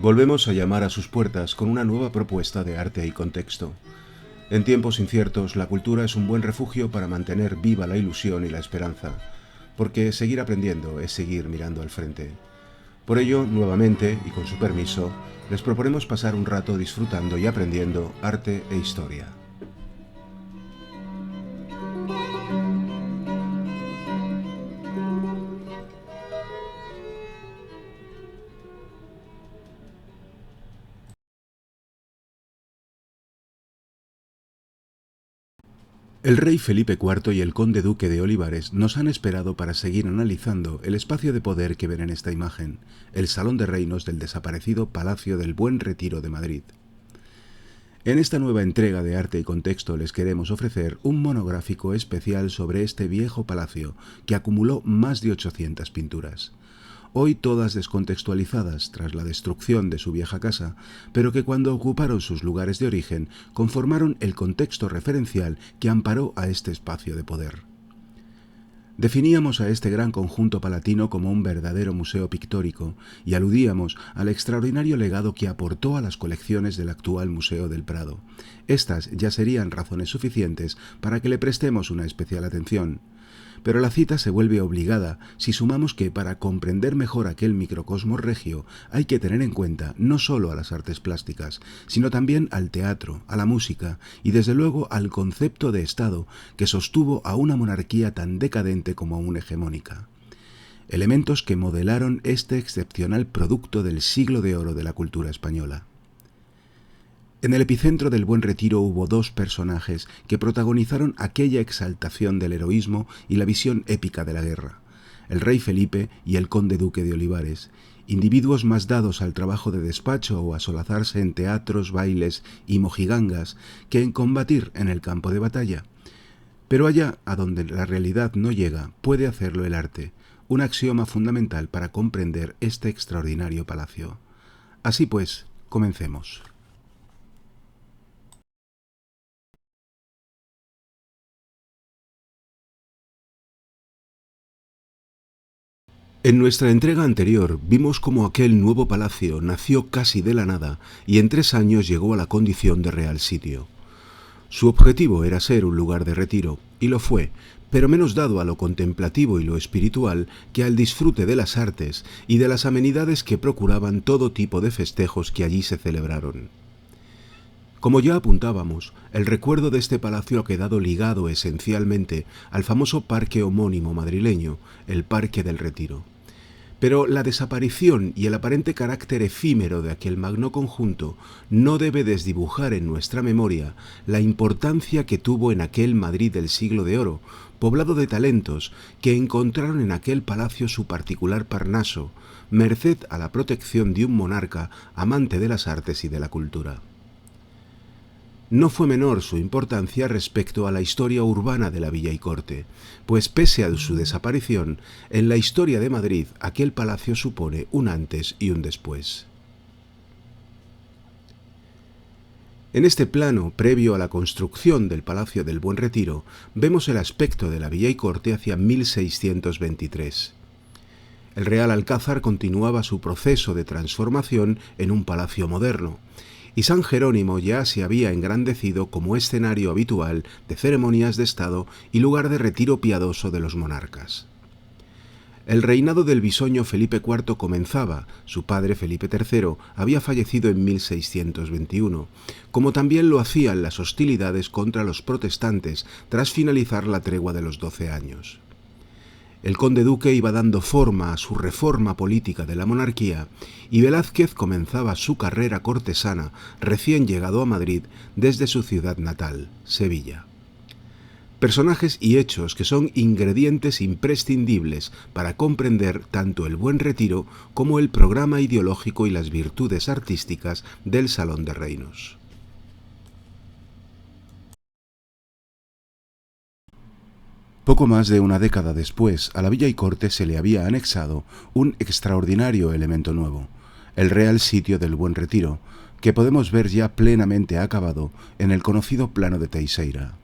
Volvemos a llamar a sus puertas con una nueva propuesta de arte y contexto. En tiempos inciertos, la cultura es un buen refugio para mantener viva la ilusión y la esperanza, porque seguir aprendiendo es seguir mirando al frente. Por ello, nuevamente, y con su permiso, les proponemos pasar un rato disfrutando y aprendiendo arte e historia. El rey Felipe IV y el conde duque de Olivares nos han esperado para seguir analizando el espacio de poder que ven en esta imagen, el Salón de Reinos del desaparecido Palacio del Buen Retiro de Madrid. En esta nueva entrega de Arte y Contexto les queremos ofrecer un monográfico especial sobre este viejo palacio que acumuló más de 800 pinturas. Hoy todas descontextualizadas tras la destrucción de su vieja casa, pero que cuando ocuparon sus lugares de origen conformaron el contexto referencial que amparó a este espacio de poder. Definíamos a este gran conjunto palatino como un verdadero museo pictórico y aludíamos al extraordinario legado que aportó a las colecciones del actual Museo del Prado. Estas ya serían razones suficientes para que le prestemos una especial atención. Pero la cita se vuelve obligada si sumamos que para comprender mejor aquel microcosmos regio hay que tener en cuenta no solo a las artes plásticas, sino también al teatro, a la música y desde luego al concepto de Estado que sostuvo a una monarquía tan decadente como aún hegemónica. Elementos que modelaron este excepcional producto del siglo de oro de la cultura española. En el epicentro del Buen Retiro hubo dos personajes que protagonizaron aquella exaltación del heroísmo y la visión épica de la guerra, el rey Felipe y el conde duque de Olivares, individuos más dados al trabajo de despacho o a solazarse en teatros, bailes y mojigangas que en combatir en el campo de batalla. Pero allá a donde la realidad no llega, puede hacerlo el arte, un axioma fundamental para comprender este extraordinario palacio. Así pues, comencemos. En nuestra entrega anterior vimos cómo aquel nuevo palacio nació casi de la nada y en 3 años llegó a la condición de real sitio. Su objetivo era ser un lugar de retiro, y lo fue, pero menos dado a lo contemplativo y lo espiritual que al disfrute de las artes y de las amenidades que procuraban todo tipo de festejos que allí se celebraron. Como ya apuntábamos, el recuerdo de este palacio ha quedado ligado esencialmente al famoso parque homónimo madrileño, el Parque del Retiro. Pero la desaparición y el aparente carácter efímero de aquel magno conjunto no debe desdibujar en nuestra memoria la importancia que tuvo en aquel Madrid del siglo de oro, poblado de talentos que encontraron en aquel palacio su particular Parnaso, merced a la protección de un monarca amante de las artes y de la cultura. No fue menor su importancia respecto a la historia urbana de la villa y corte, pues pese a su desaparición, en la historia de Madrid aquel palacio supone un antes y un después. En este plano, previo a la construcción del Palacio del Buen Retiro, vemos el aspecto de la villa y corte hacia 1623. El Real Alcázar continuaba su proceso de transformación en un palacio moderno, y San Jerónimo ya se había engrandecido como escenario habitual de ceremonias de Estado y lugar de retiro piadoso de los monarcas. El reinado del bisoño Felipe IV comenzaba, su padre Felipe III había fallecido en 1621, como también lo hacían las hostilidades contra los protestantes tras finalizar la tregua de los 12 años. El conde duque iba dando forma a su reforma política de la monarquía y Velázquez comenzaba su carrera cortesana recién llegado a Madrid desde su ciudad natal, Sevilla. Personajes y hechos que son ingredientes imprescindibles para comprender tanto el Buen Retiro como el programa ideológico y las virtudes artísticas del Salón de Reinos. Poco más de una década después, a la villa y corte se le había anexado un extraordinario elemento nuevo, el Real Sitio del Buen Retiro, que podemos ver ya plenamente acabado en el conocido Plano de Teixeira.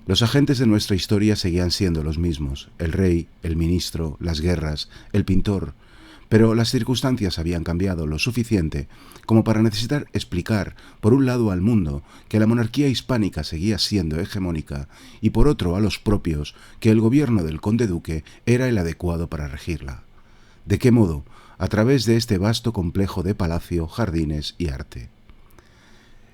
Los agentes de nuestra historia seguían siendo los mismos, el rey, el ministro, las guerras, el pintor, pero las circunstancias habían cambiado lo suficiente como para necesitar explicar, por un lado al mundo, que la monarquía hispánica seguía siendo hegemónica, y por otro a los propios, que el gobierno del conde duque era el adecuado para regirla. ¿De qué modo? A través de este vasto complejo de palacio, jardines y arte.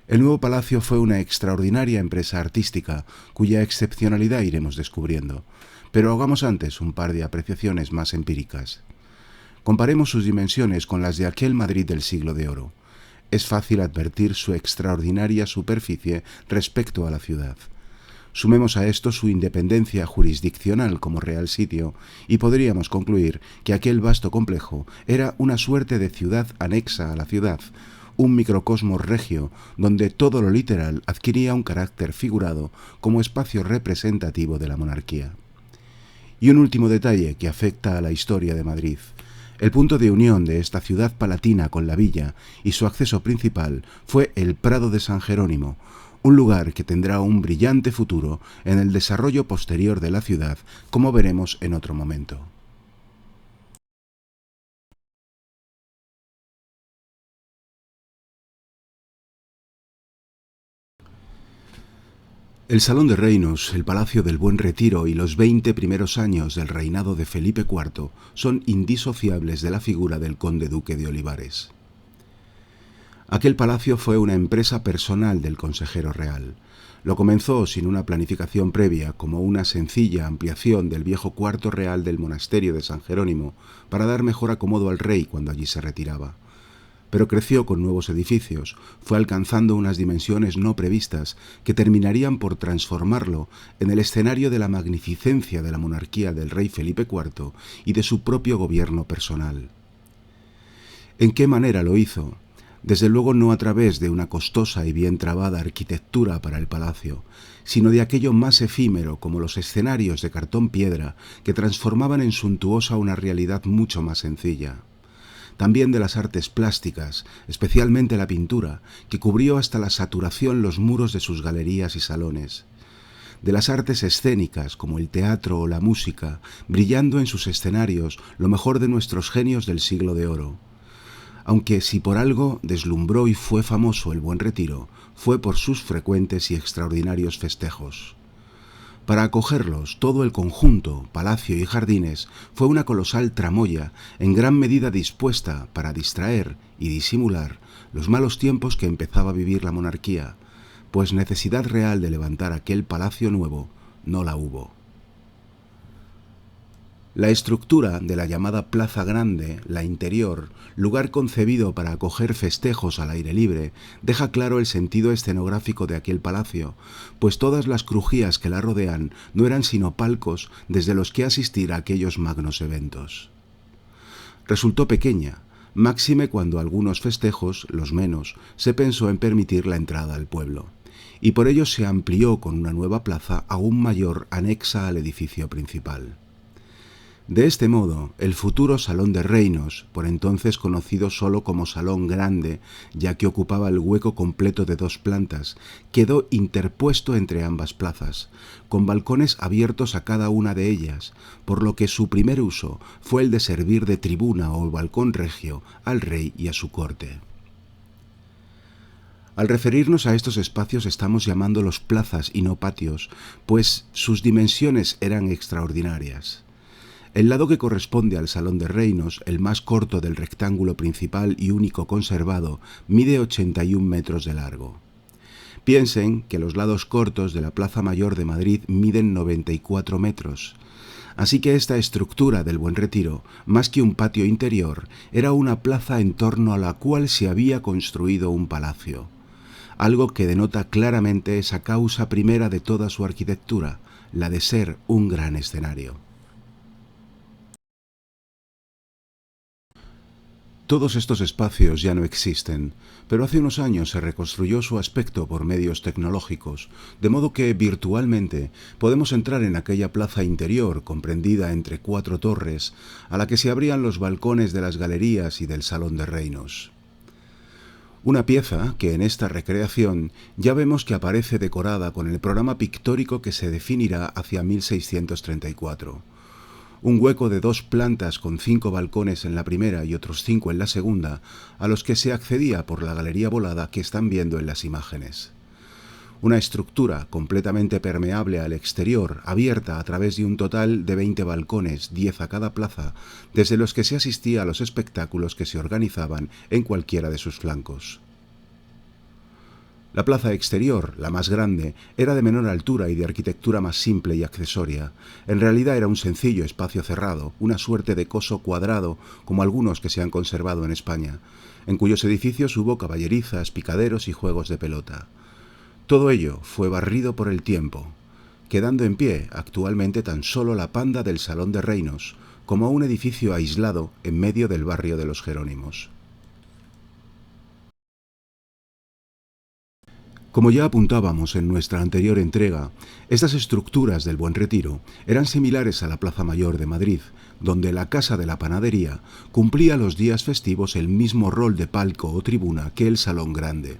El nuevo palacio fue una extraordinaria empresa artística, cuya excepcionalidad iremos descubriendo, pero hagamos antes un par de apreciaciones más empíricas. Comparemos sus dimensiones con las de aquel Madrid del siglo de oro. Es fácil advertir su extraordinaria superficie respecto a la ciudad. Sumemos a esto su independencia jurisdiccional como real sitio y podríamos concluir que aquel vasto complejo era una suerte de ciudad anexa a la ciudad, un microcosmos regio donde todo lo literal adquiría un carácter figurado como espacio representativo de la monarquía. Y un último detalle que afecta a la historia de Madrid. El punto de unión de esta ciudad palatina con la villa y su acceso principal fue el Prado de San Jerónimo, un lugar que tendrá un brillante futuro en el desarrollo posterior de la ciudad, como veremos en otro momento. El Salón de Reinos, el Palacio del Buen Retiro y los 20 primeros años del reinado de Felipe IV son indisociables de la figura del conde duque de Olivares. Aquel palacio fue una empresa personal del consejero real. Lo comenzó sin una planificación previa, como una sencilla ampliación del viejo cuarto real del monasterio de San Jerónimo para dar mejor acomodo al rey cuando allí se retiraba. Pero creció con nuevos edificios, fue alcanzando unas dimensiones no previstas que terminarían por transformarlo en el escenario de la magnificencia de la monarquía del rey Felipe IV y de su propio gobierno personal. ¿En qué manera lo hizo? Desde luego no a través de una costosa y bien trabada arquitectura para el palacio, sino de aquello más efímero como los escenarios de cartón piedra que transformaban en suntuosa una realidad mucho más sencilla. También de las artes plásticas, especialmente la pintura, que cubrió hasta la saturación los muros de sus galerías y salones. De las artes escénicas, como el teatro o la música, brillando en sus escenarios lo mejor de nuestros genios del siglo de oro. Aunque si por algo deslumbró y fue famoso el Buen Retiro, fue por sus frecuentes y extraordinarios festejos. Para acogerlos, todo el conjunto, palacio y jardines, fue una colosal tramoya, en gran medida dispuesta para distraer y disimular los malos tiempos que empezaba a vivir la monarquía, pues necesidad real de levantar aquel palacio nuevo no la hubo. La estructura de la llamada Plaza Grande, la interior, lugar concebido para acoger festejos al aire libre, deja claro el sentido escenográfico de aquel palacio, pues todas las crujías que la rodean no eran sino palcos desde los que asistir a aquellos magnos eventos. Resultó pequeña, máxime cuando algunos festejos, los menos, se pensó en permitir la entrada al pueblo, y por ello se amplió con una nueva plaza aún mayor anexa al edificio principal. De este modo, el futuro Salón de Reinos, por entonces conocido solo como Salón Grande, ya que ocupaba el hueco completo de 2 plantas, quedó interpuesto entre ambas plazas, con balcones abiertos a cada una de ellas, por lo que su primer uso fue el de servir de tribuna o balcón regio al rey y a su corte. Al referirnos a estos espacios estamos llamándolos plazas y no patios, pues sus dimensiones eran extraordinarias. El lado que corresponde al Salón de Reinos, el más corto del rectángulo principal y único conservado, mide 81 metros de largo. Piensen que los lados cortos de la Plaza Mayor de Madrid miden 94 metros. Así que esta estructura del Buen Retiro, más que un patio interior, era una plaza en torno a la cual se había construido un palacio. Algo que denota claramente esa causa primera de toda su arquitectura, la de ser un gran escenario. Todos estos espacios ya no existen, pero hace unos años se reconstruyó su aspecto por medios tecnológicos, de modo que virtualmente podemos entrar en aquella plaza interior comprendida entre 4 torres, a la que se abrían los balcones de las galerías y del Salón de Reinos. Una pieza que en esta recreación ya vemos que aparece decorada con el programa pictórico que se definirá hacia 1634. Un hueco de 2 plantas con 5 balcones en la primera y otros 5 en la segunda, a los que se accedía por la galería volada que están viendo en las imágenes. Una estructura completamente permeable al exterior, abierta a través de un total de 20 balcones, 10 a cada plaza, desde los que se asistía a los espectáculos que se organizaban en cualquiera de sus flancos. La plaza exterior, la más grande, era de menor altura y de arquitectura más simple y accesoria. En realidad era un sencillo espacio cerrado, una suerte de coso cuadrado, como algunos que se han conservado en España, en cuyos edificios hubo caballerizas, picaderos y juegos de pelota. Todo ello fue barrido por el tiempo, quedando en pie actualmente tan solo la panda del Salón de Reinos, como un edificio aislado en medio del barrio de los Jerónimos. Como ya apuntábamos en nuestra anterior entrega, estas estructuras del Buen Retiro eran similares a la Plaza Mayor de Madrid, donde la Casa de la Panadería cumplía los días festivos el mismo rol de palco o tribuna que el Salón Grande,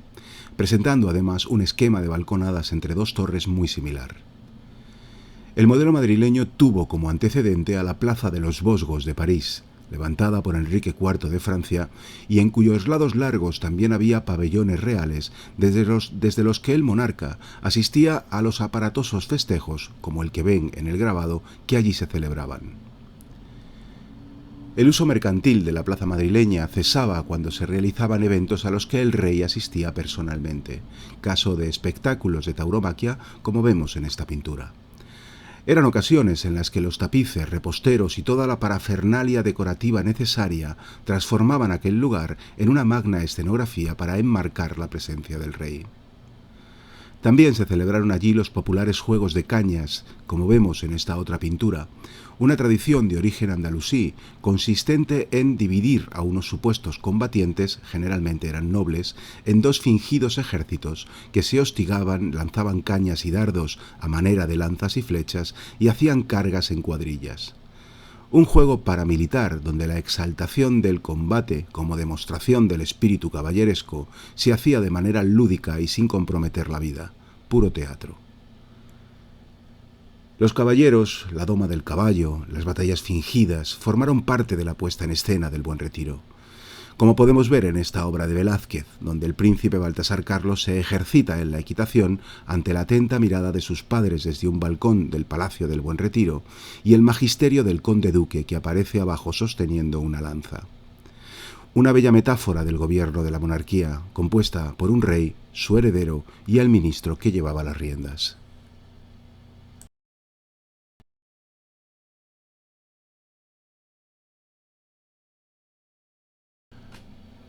presentando además un esquema de balconadas entre 2 torres muy similar. El modelo madrileño tuvo como antecedente a la Plaza de los Vosgos de París, levantada por Enrique IV de Francia, y en cuyos lados largos también había pabellones reales, desde los que el monarca asistía a los aparatosos festejos, como el que ven en el grabado, que allí se celebraban. El uso mercantil de la plaza madrileña cesaba cuando se realizaban eventos a los que el rey asistía personalmente, caso de espectáculos de tauromaquia, como vemos en esta pintura. Eran ocasiones en las que los tapices, reposteros y toda la parafernalia decorativa necesaria transformaban aquel lugar en una magna escenografía para enmarcar la presencia del rey. También se celebraron allí los populares juegos de cañas, como vemos en esta otra pintura, una tradición de origen andalusí consistente en dividir a unos supuestos combatientes, generalmente eran nobles, en 2 fingidos ejércitos que se hostigaban, lanzaban cañas y dardos a manera de lanzas y flechas y hacían cargas en cuadrillas. Un juego paramilitar donde la exaltación del combate como demostración del espíritu caballeresco se hacía de manera lúdica y sin comprometer la vida. Puro teatro. Los caballeros, la doma del caballo, las batallas fingidas formaron parte de la puesta en escena del Buen Retiro. Como podemos ver en esta obra de Velázquez, donde el príncipe Baltasar Carlos se ejercita en la equitación ante la atenta mirada de sus padres desde un balcón del Palacio del Buen Retiro y el magisterio del conde duque que aparece abajo sosteniendo una lanza. Una bella metáfora del gobierno de la monarquía, compuesta por un rey, su heredero y el ministro que llevaba las riendas.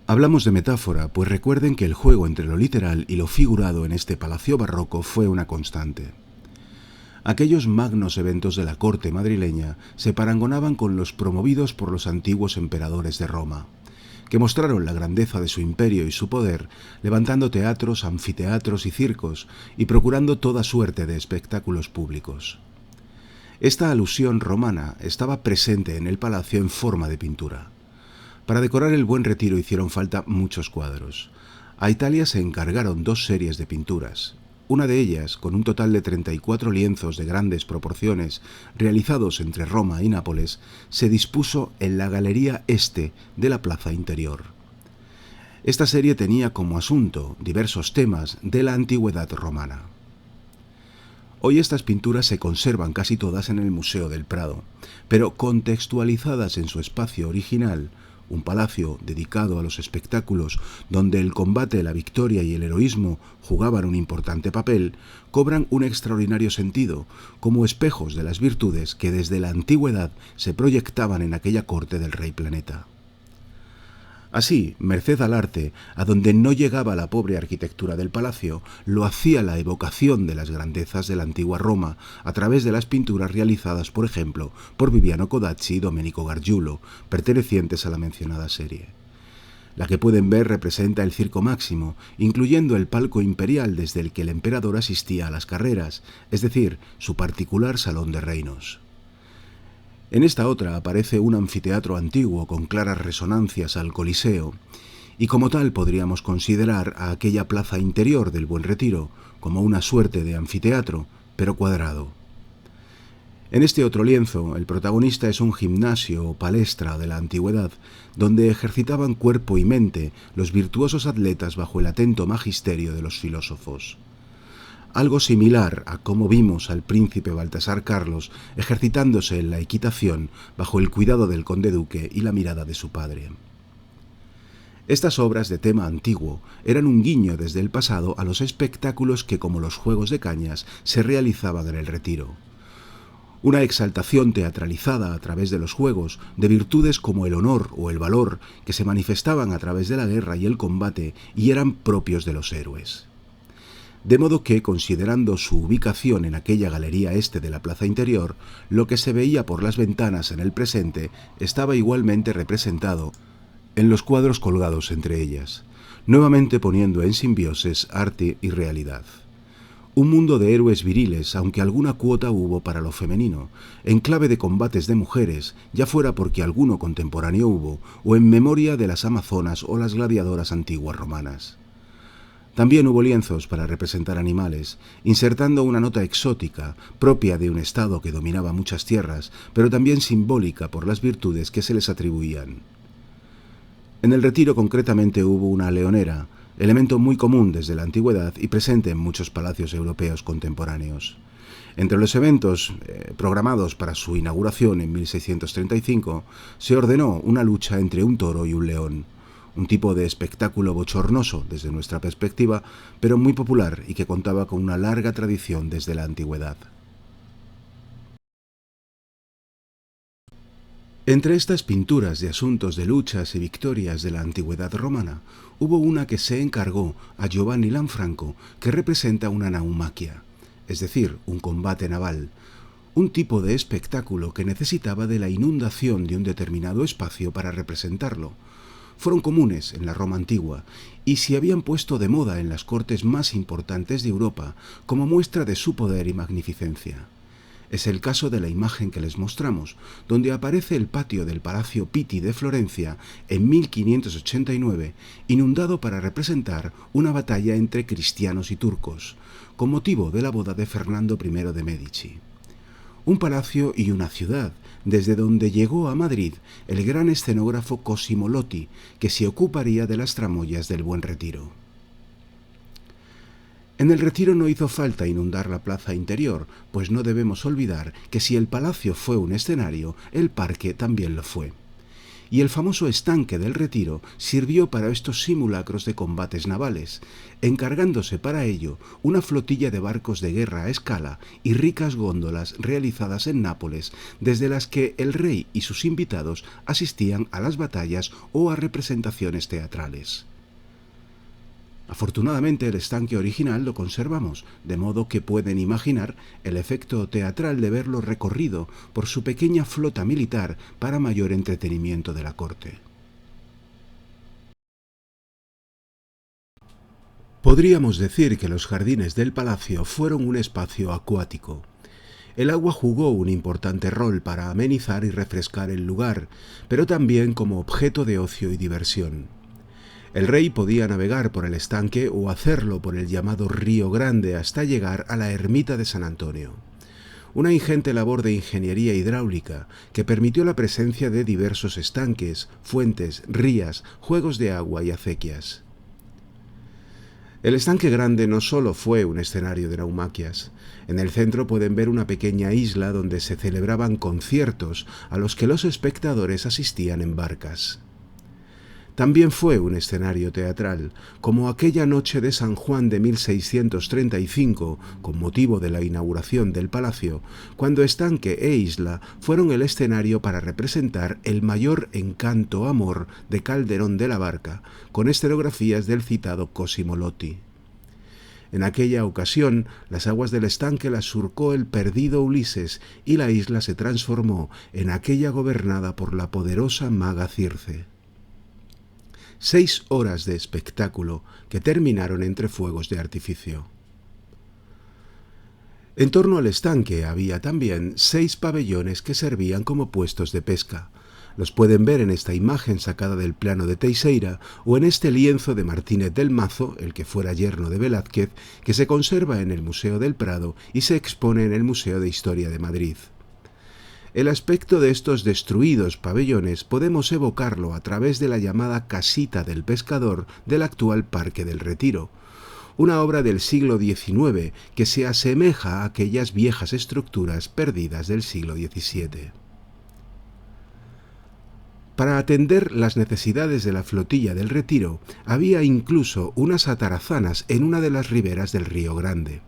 Hablamos de metáfora, pues recuerden que el juego entre lo literal y lo figurado en este palacio barroco fue una constante. Aquellos magnos eventos de la corte madrileña se parangonaban con los promovidos por los antiguos emperadores de Roma, que mostraron la grandeza de su imperio y su poder, levantando teatros, anfiteatros y circos, y procurando toda suerte de espectáculos públicos. Esta alusión romana estaba presente en el palacio en forma de pintura. Para decorar el Buen Retiro hicieron falta muchos cuadros. A Italia se encargaron 2 series de pinturas. Una de ellas, con un total de 34 lienzos de grandes proporciones, realizados entre Roma y Nápoles, se dispuso en la galería este de la plaza interior. Esta serie tenía como asunto diversos temas de la antigüedad romana. Hoy estas pinturas se conservan casi todas en el Museo del Prado, pero contextualizadas en su espacio original, un palacio dedicado a los espectáculos donde el combate, la victoria y el heroísmo jugaban un importante papel, cobran un extraordinario sentido, como espejos de las virtudes que desde la antigüedad se proyectaban en aquella corte del rey planeta. Así, merced al arte, a donde no llegaba la pobre arquitectura del palacio, lo hacía la evocación de las grandezas de la antigua Roma a través de las pinturas realizadas, por ejemplo, por Viviano Codazzi y Domenico Gargiulo, pertenecientes a la mencionada serie. La que pueden ver representa el Circo Máximo, incluyendo el palco imperial desde el que el emperador asistía a las carreras, es decir, su particular salón de reinos. En esta otra aparece un anfiteatro antiguo con claras resonancias al Coliseo, y como tal podríamos considerar a aquella plaza interior del Buen Retiro como una suerte de anfiteatro, pero cuadrado. En este otro lienzo, el protagonista es un gimnasio o palestra de la antigüedad, donde ejercitaban cuerpo y mente los virtuosos atletas bajo el atento magisterio de los filósofos. Algo similar a cómo vimos al príncipe Baltasar Carlos ejercitándose en la equitación bajo el cuidado del conde duque y la mirada de su padre. Estas obras de tema antiguo eran un guiño desde el pasado a los espectáculos que, como los juegos de cañas, se realizaban en el Retiro. Una exaltación teatralizada a través de los juegos de virtudes como el honor o el valor que se manifestaban a través de la guerra y el combate y eran propios de los héroes. De modo que, considerando su ubicación en aquella galería este de la plaza interior, lo que se veía por las ventanas en el presente estaba igualmente representado en los cuadros colgados entre ellas, nuevamente poniendo en simbiosis arte y realidad. Un mundo de héroes viriles, aunque alguna cuota hubo para lo femenino, en clave de combates de mujeres, ya fuera porque alguno contemporáneo hubo, o en memoria de las amazonas o las gladiadoras antiguas romanas. También hubo lienzos para representar animales, insertando una nota exótica, propia de un estado que dominaba muchas tierras, pero también simbólica por las virtudes que se les atribuían. En el Retiro concretamente hubo una leonera, elemento muy común desde la antigüedad y presente en muchos palacios europeos contemporáneos. Entre los eventos programados para su inauguración en 1635, se ordenó una lucha entre un toro y un león, un tipo de espectáculo bochornoso desde nuestra perspectiva, pero muy popular y que contaba con una larga tradición desde la antigüedad. Entre estas pinturas de asuntos de luchas y victorias de la antigüedad romana, hubo una que se encargó a Giovanni Lanfranco que representa una naumaquia, es decir, un combate naval, un tipo de espectáculo que necesitaba de la inundación de un determinado espacio para representarlo. Fueron comunes en la Roma antigua y se habían puesto de moda en las cortes más importantes de Europa como muestra de su poder y magnificencia. Es el caso de la imagen que les mostramos, donde aparece el patio del Palacio Pitti de Florencia en 1589, inundado para representar una batalla entre cristianos y turcos, con motivo de la boda de Fernando I de Medici. Un palacio y una ciudad, desde donde llegó a Madrid el gran escenógrafo Cosimo Lotti, que se ocuparía de las tramoyas del Buen Retiro. En el Retiro no hizo falta inundar la plaza interior, pues no debemos olvidar que si el palacio fue un escenario, el parque también lo fue. Y el famoso estanque del Retiro sirvió para estos simulacros de combates navales, encargándose para ello una flotilla de barcos de guerra a escala y ricas góndolas realizadas en Nápoles, desde las que el rey y sus invitados asistían a las batallas o a representaciones teatrales. Afortunadamente el estanque original lo conservamos, de modo que pueden imaginar el efecto teatral de verlo recorrido por su pequeña flota militar para mayor entretenimiento de la corte. Podríamos decir que los jardines del palacio fueron un espacio acuático. El agua jugó un importante rol para amenizar y refrescar el lugar, pero también como objeto de ocio y diversión. El rey podía navegar por el estanque o hacerlo por el llamado Río Grande hasta llegar a la ermita de San Antonio. Una ingente labor de ingeniería hidráulica que permitió la presencia de diversos estanques, fuentes, rías, juegos de agua y acequias. El estanque grande no solo fue un escenario de naumaquias. En el centro pueden ver una pequeña isla donde se celebraban conciertos a los que los espectadores asistían en barcas. También fue un escenario teatral, como aquella noche de San Juan de 1635, con motivo de la inauguración del palacio, cuando estanque e isla fueron el escenario para representar el mayor encanto amor de Calderón de la Barca, con escenografías del citado Cosimo Lotti. En aquella ocasión, las aguas del estanque las surcó el perdido Ulises y la isla se transformó en aquella gobernada por la poderosa maga Circe. 6 horas de espectáculo que terminaron entre fuegos de artificio. En torno al estanque había también 6 pabellones que servían como puestos de pesca. Los pueden ver en esta imagen sacada del plano de Teixeira o en este lienzo de Martínez del Mazo, el que fuera yerno de Velázquez, que se conserva en el Museo del Prado y se expone en el Museo de Historia de Madrid. El aspecto de estos destruidos pabellones podemos evocarlo a través de la llamada Casita del Pescador del actual Parque del Retiro, una obra del siglo XIX que se asemeja a aquellas viejas estructuras perdidas del siglo XVII. Para atender las necesidades de la flotilla del Retiro, había incluso unas atarazanas en una de las riberas del Río Grande.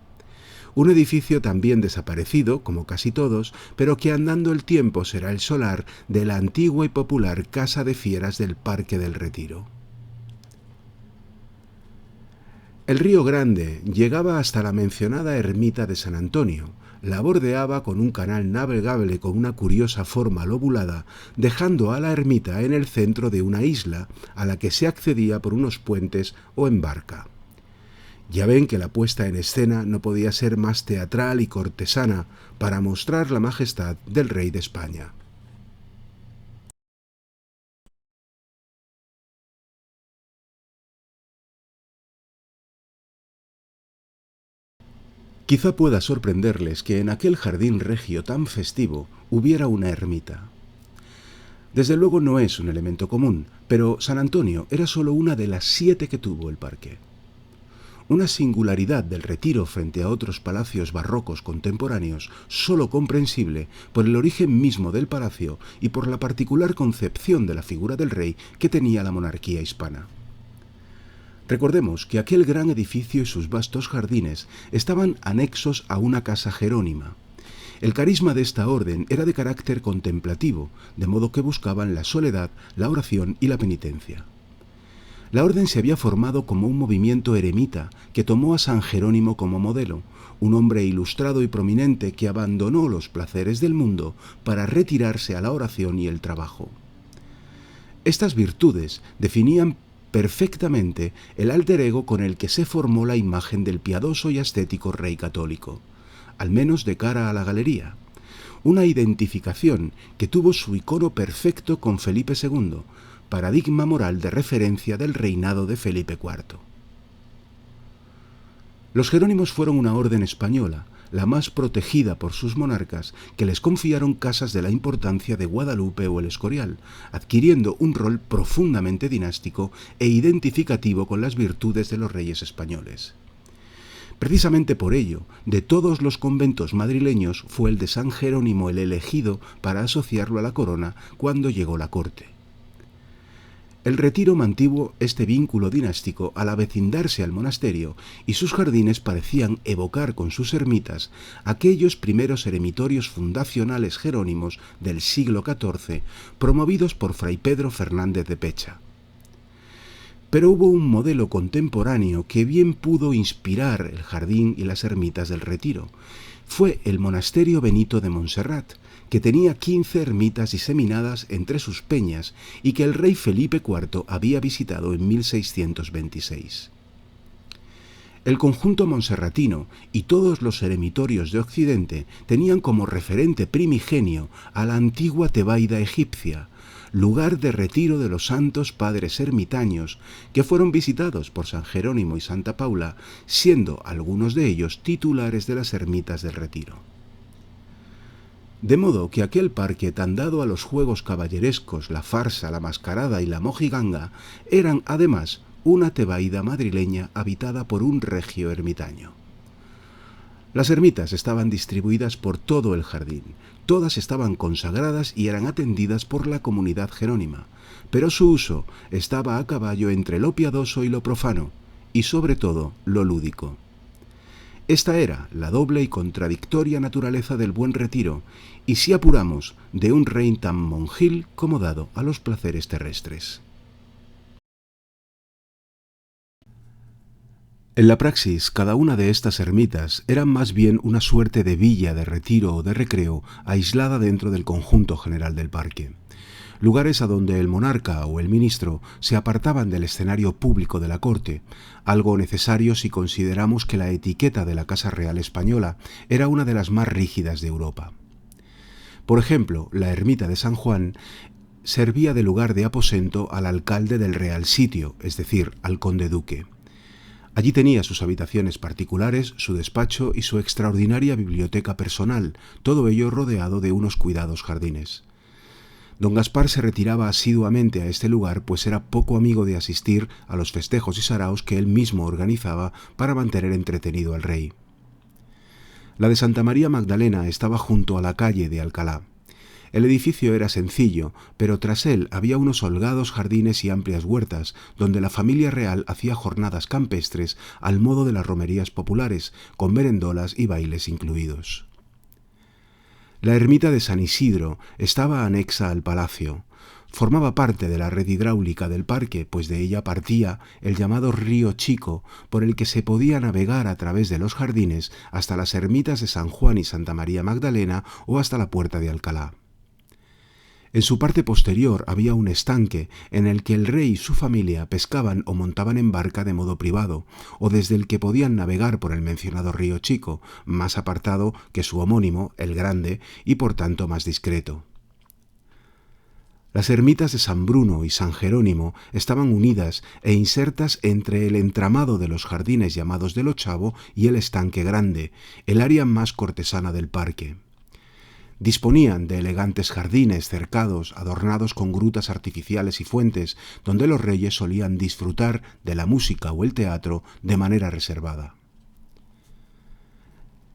Un edificio también desaparecido, como casi todos, pero que andando el tiempo será el solar de la antigua y popular Casa de Fieras del Parque del Retiro. El Río Grande llegaba hasta la mencionada ermita de San Antonio, la bordeaba con un canal navegable con una curiosa forma lobulada, dejando a la ermita en el centro de una isla a la que se accedía por unos puentes o en barca. Ya ven que la puesta en escena no podía ser más teatral y cortesana para mostrar la majestad del rey de España. Quizá pueda sorprenderles que en aquel jardín regio tan festivo hubiera una ermita. Desde luego no es un elemento común, pero San Antonio era solo una de las 7 que tuvo el parque. Una singularidad del Retiro frente a otros palacios barrocos contemporáneos, solo comprensible por el origen mismo del palacio y por la particular concepción de la figura del rey que tenía la monarquía hispana. Recordemos que aquel gran edificio y sus vastos jardines estaban anexos a una casa jerónima. El carisma de esta orden era de carácter contemplativo, de modo que buscaban la soledad, la oración y la penitencia. La orden se había formado como un movimiento eremita que tomó a San Jerónimo como modelo, un hombre ilustrado y prominente que abandonó los placeres del mundo para retirarse a la oración y el trabajo. Estas virtudes definían perfectamente el alter ego con el que se formó la imagen del piadoso y ascético rey católico, al menos de cara a la galería, una identificación que tuvo su icono perfecto con Felipe II, paradigma moral de referencia del reinado de Felipe IV. Los jerónimos fueron una orden española, la más protegida por sus monarcas, que les confiaron casas de la importancia de Guadalupe o el Escorial, adquiriendo un rol profundamente dinástico e identificativo con las virtudes de los reyes españoles. Precisamente por ello, de todos los conventos madrileños fue el de San Jerónimo el elegido para asociarlo a la corona cuando llegó la corte. El Retiro mantuvo este vínculo dinástico al avecindarse al monasterio y sus jardines parecían evocar con sus ermitas aquellos primeros eremitorios fundacionales jerónimos del siglo XIV promovidos por Fray Pedro Fernández de Pecha. Pero hubo un modelo contemporáneo que bien pudo inspirar el jardín y las ermitas del Retiro. Fue el monasterio Benito de Montserrat, que tenía 15 ermitas diseminadas entre sus peñas y que el rey Felipe IV había visitado en 1626. El conjunto monserratino y todos los eremitorios de Occidente tenían como referente primigenio a la antigua Tebaida egipcia, lugar de retiro de los santos padres ermitaños que fueron visitados por San Jerónimo y Santa Paula, siendo algunos de ellos titulares de las ermitas del Retiro. De modo que aquel parque tan dado a los juegos caballerescos, la farsa, la mascarada y la mojiganga, eran además una Tebaida madrileña habitada por un regio ermitaño. Las ermitas estaban distribuidas por todo el jardín, todas estaban consagradas y eran atendidas por la comunidad jerónima, pero su uso estaba a caballo entre lo piadoso y lo profano, y sobre todo lo lúdico. Esta era la doble y contradictoria naturaleza del Buen Retiro, y si apuramos, de un rey tan monjil como dado a los placeres terrestres. En la praxis, cada una de estas ermitas era más bien una suerte de villa de retiro o de recreo aislada dentro del conjunto general del parque. lugares a donde el monarca o el ministro se apartaban del escenario público de la corte, algo necesario si consideramos que la etiqueta de la Casa Real Española era una de las más rígidas de Europa. Por ejemplo, la ermita de San Juan servía de lugar de aposento al alcalde del Real Sitio, es decir, al conde duque. Allí tenía sus habitaciones particulares, su despacho y su extraordinaria biblioteca personal, todo ello rodeado de unos cuidados jardines. Don Gaspar se retiraba asiduamente a este lugar, pues era poco amigo de asistir a los festejos y saraos que él mismo organizaba para mantener entretenido al rey. La de Santa María Magdalena estaba junto a la calle de Alcalá. El edificio era sencillo, pero tras él había unos holgados jardines y amplias huertas, donde la familia real hacía jornadas campestres al modo de las romerías populares, con merendolas y bailes incluidos. La ermita de San Isidro estaba anexa al palacio. Formaba parte de la red hidráulica del parque, pues de ella partía el llamado Río Chico, por el que se podía navegar a través de los jardines hasta las ermitas de San Juan y Santa María Magdalena o hasta la Puerta de Alcalá. En su parte posterior había un estanque en el que el rey y su familia pescaban o montaban en barca de modo privado, o desde el que podían navegar por el mencionado Río Chico, más apartado que su homónimo, el Grande, y por tanto más discreto. Las ermitas de San Bruno y San Jerónimo estaban unidas e insertas entre el entramado de los jardines llamados del Ochavo y el estanque Grande, el área más cortesana del parque. Disponían de elegantes jardines cercados, adornados con grutas artificiales y fuentes, donde los reyes solían disfrutar de la música o el teatro de manera reservada.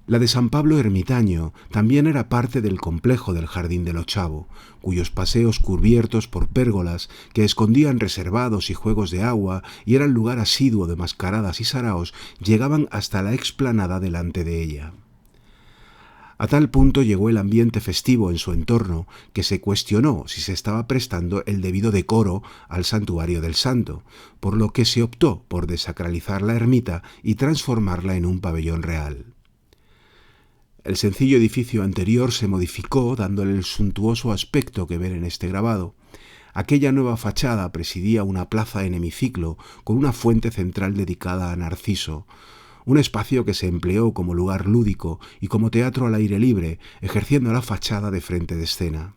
La de San Pablo Ermitaño también era parte del complejo del Jardín del Ochavo, cuyos paseos cubiertos por pérgolas que escondían reservados y juegos de agua y eran lugar asiduo de mascaradas y saraos llegaban hasta la explanada delante de ella. A tal punto llegó el ambiente festivo en su entorno que se cuestionó si se estaba prestando el debido decoro al santuario del santo, por lo que se optó por desacralizar la ermita y transformarla en un pabellón real. El sencillo edificio anterior se modificó dándole el suntuoso aspecto que ven en este grabado. Aquella nueva fachada presidía una plaza en hemiciclo con una fuente central dedicada a Narciso, un espacio que se empleó como lugar lúdico y como teatro al aire libre, ejerciendo la fachada de frente de escena.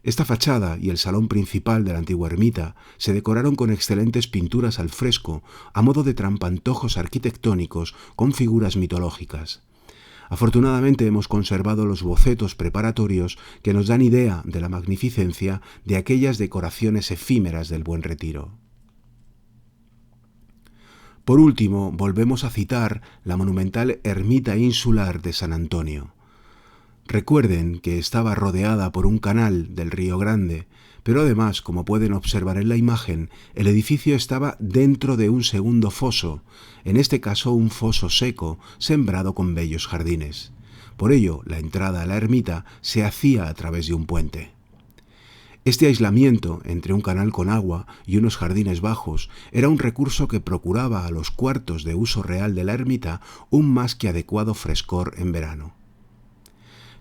Esta fachada y el salón principal de la antigua ermita se decoraron con excelentes pinturas al fresco, a modo de trampantojos arquitectónicos con figuras mitológicas. Afortunadamente hemos conservado los bocetos preparatorios que nos dan idea de la magnificencia de aquellas decoraciones efímeras del Buen Retiro. Por último, volvemos a citar la monumental ermita insular de San Antonio. Recuerden que estaba rodeada por un canal del Río Grande, pero además, como pueden observar en la imagen, el edificio estaba dentro de un segundo foso, en este caso un foso seco, sembrado con bellos jardines. Por ello, la entrada a la ermita se hacía a través de un puente. Este aislamiento entre un canal con agua y unos jardines bajos era un recurso que procuraba a los cuartos de uso real de la ermita un más que adecuado frescor en verano.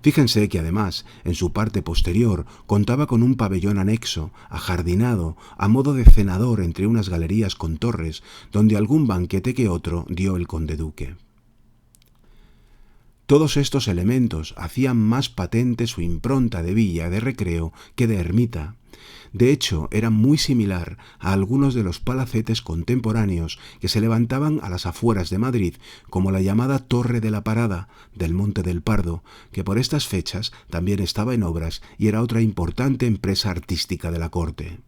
Fíjense que además, en su parte posterior, contaba con un pabellón anexo, ajardinado, a modo de cenador entre unas galerías con torres, donde algún banquete que otro dio el conde duque. Todos estos elementos hacían más patente su impronta de villa de recreo que de ermita. De hecho, era muy similar a algunos de los palacetes contemporáneos que se levantaban a las afueras de Madrid, como la llamada Torre de la Parada del Monte del Pardo, que por estas fechas también estaba en obras y era otra importante empresa artística de la corte.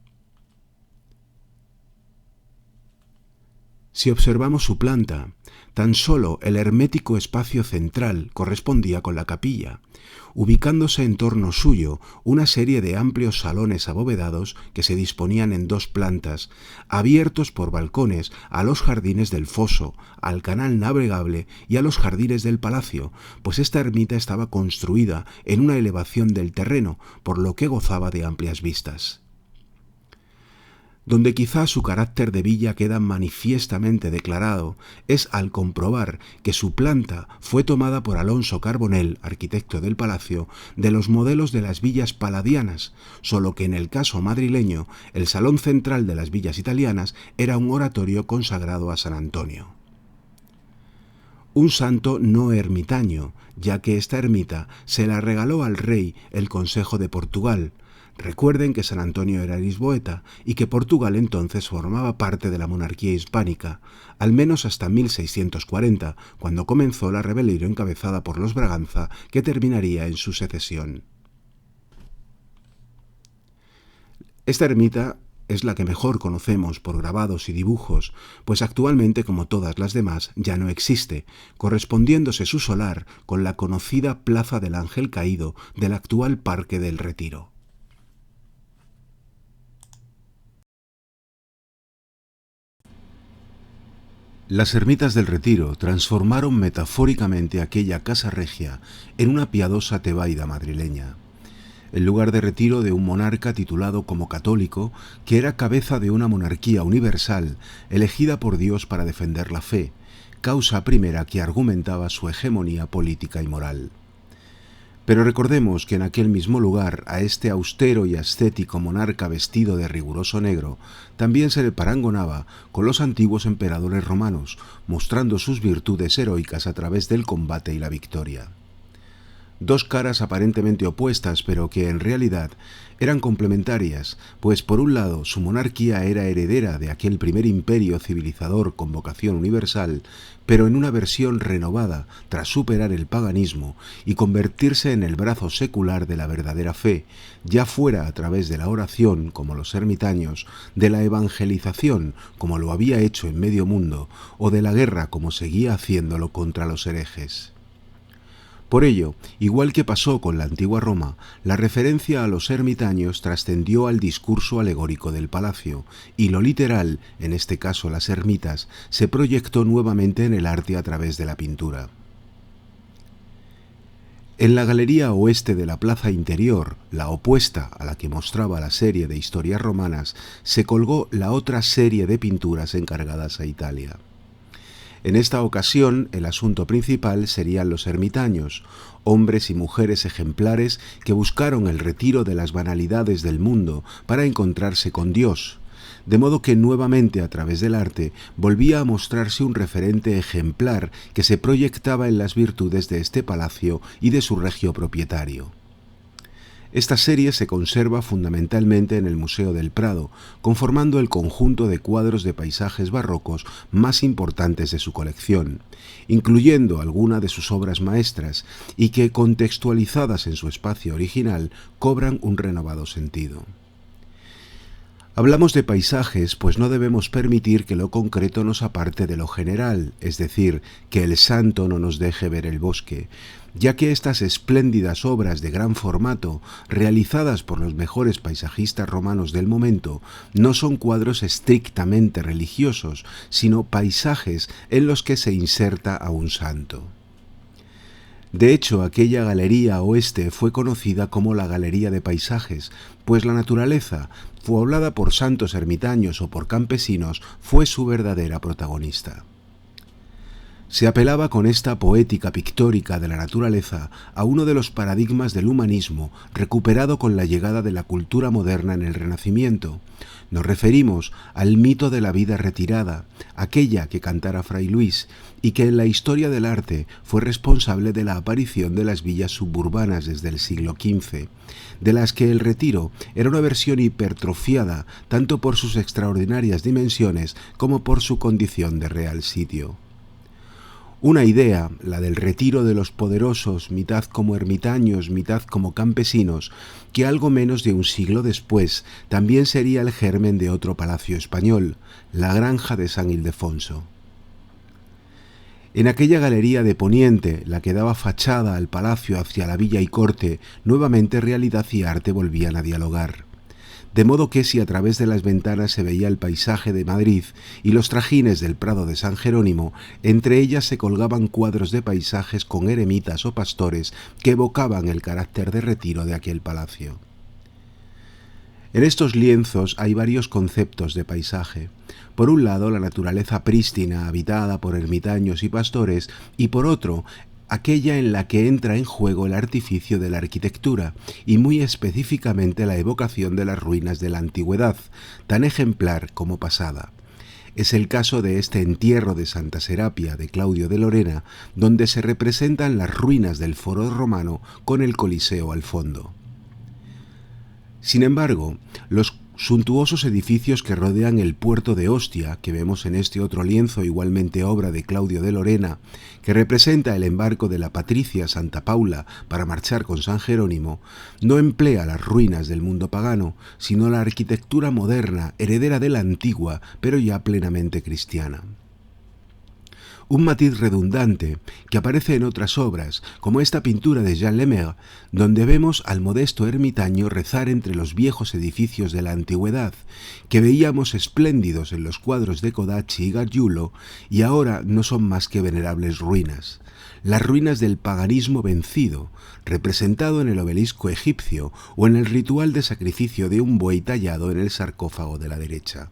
Si observamos su planta, tan solo el hermético espacio central correspondía con la capilla, ubicándose en torno suyo una serie de amplios salones abovedados que se disponían en dos plantas, abiertos por balcones a los jardines del foso, al canal navegable y a los jardines del palacio, pues esta ermita estaba construida en una elevación del terreno, por lo que gozaba de amplias vistas. Donde quizá su carácter de villa queda manifiestamente declarado es al comprobar que su planta fue tomada por Alonso Carbonell, arquitecto del palacio, de los modelos de las villas paladianas, solo que en el caso madrileño el salón central de las villas italianas era un oratorio consagrado a San Antonio. Un santo no ermitaño, ya que esta ermita se la regaló al rey el Consejo de Portugal. Recuerden que San Antonio era lisboeta y que Portugal entonces formaba parte de la monarquía hispánica, al menos hasta 1640, cuando comenzó la rebelión encabezada por los Braganza, que terminaría en su secesión. Esta ermita es la que mejor conocemos por grabados y dibujos, pues actualmente, como todas las demás, ya no existe, correspondiéndose su solar con la conocida Plaza del Ángel Caído del actual Parque del Retiro. Las ermitas del Retiro transformaron metafóricamente aquella casa regia en una piadosa tebaida madrileña. El lugar de retiro de un monarca titulado como católico, que era cabeza de una monarquía universal elegida por Dios para defender la fe, causa primera que argumentaba su hegemonía política y moral. Pero recordemos que en aquel mismo lugar a este austero y ascético monarca vestido de riguroso negro también se le parangonaba con los antiguos emperadores romanos, mostrando sus virtudes heroicas a través del combate y la victoria. Dos caras aparentemente opuestas, pero que en realidad eran complementarias, pues por un lado su monarquía era heredera de aquel primer imperio civilizador con vocación universal, pero en una versión renovada tras superar el paganismo y convertirse en el brazo secular de la verdadera fe, ya fuera a través de la oración, como los ermitaños, de la evangelización, como lo había hecho en medio mundo, o de la guerra, como seguía haciéndolo contra los herejes. Por ello, igual que pasó con la antigua Roma, la referencia a los ermitaños trascendió al discurso alegórico del palacio, y lo literal, en este caso las ermitas, se proyectó nuevamente en el arte a través de la pintura. En la galería oeste de la plaza interior, la opuesta a la que mostraba la serie de historias romanas, se colgó la otra serie de pinturas encargadas a Italia. En esta ocasión, el asunto principal serían los ermitaños, hombres y mujeres ejemplares que buscaron el retiro de las banalidades del mundo para encontrarse con Dios, de modo que nuevamente a través del arte volvía a mostrarse un referente ejemplar que se proyectaba en las virtudes de este palacio y de su regio propietario. Esta serie se conserva fundamentalmente en el Museo del Prado, conformando el conjunto de cuadros de paisajes barrocos más importantes de su colección, incluyendo algunas de sus obras maestras y que, contextualizadas en su espacio original, cobran un renovado sentido. Hablamos de paisajes, pues no debemos permitir que lo concreto nos aparte de lo general, es decir, que el santo no nos deje ver el bosque, ya que estas espléndidas obras de gran formato, realizadas por los mejores paisajistas romanos del momento, no son cuadros estrictamente religiosos, sino paisajes en los que se inserta a un santo. De hecho, aquella galería oeste fue conocida como la Galería de Paisajes, pues la naturaleza, poblada por santos ermitaños o por campesinos, fue su verdadera protagonista. Se apelaba con esta poética pictórica de la naturaleza a uno de los paradigmas del humanismo recuperado con la llegada de la cultura moderna en el Renacimiento. Nos referimos al mito de la vida retirada, aquella que cantara Fray Luis, y que en la historia del arte fue responsable de la aparición de las villas suburbanas desde el siglo XV, de las que el Retiro era una versión hipertrofiada tanto por sus extraordinarias dimensiones como por su condición de real sitio. Una idea, la del retiro de los poderosos, mitad como ermitaños, mitad como campesinos, que algo menos de un siglo después también sería el germen de otro palacio español, la Granja de San Ildefonso. En aquella galería de poniente, la que daba fachada al palacio hacia la villa y corte, nuevamente realidad y arte volvían a dialogar. De modo que si a través de las ventanas se veía el paisaje de Madrid y los trajines del Prado de San Jerónimo, entre ellas se colgaban cuadros de paisajes con eremitas o pastores que evocaban el carácter de retiro de aquel palacio. En estos lienzos hay varios conceptos de paisaje. Por un lado, la naturaleza prístina, habitada por ermitaños y pastores, y por otro, aquella en la que entra en juego el artificio de la arquitectura, y muy específicamente la evocación de las ruinas de la antigüedad, tan ejemplar como pasada. Es el caso de este entierro de Santa Serapia de Claudio de Lorena, donde se representan las ruinas del foro romano con el Coliseo al fondo. Sin embargo, los suntuosos edificios que rodean el puerto de Ostia, que vemos en este otro lienzo igualmente obra de Claudio de Lorena, que representa el embarco de la Patricia Santa Paula para marchar con San Jerónimo, no emplea las ruinas del mundo pagano, sino la arquitectura moderna, heredera de la antigua, pero ya plenamente cristiana. Un matiz redundante que aparece en otras obras, como esta pintura de Jean Lemaire, donde vemos al modesto ermitaño rezar entre los viejos edificios de la antigüedad, que veíamos espléndidos en los cuadros de Codacci y Gargiulo, y ahora no son más que venerables ruinas. Las ruinas del paganismo vencido, representado en el obelisco egipcio o en el ritual de sacrificio de un buey tallado en el sarcófago de la derecha.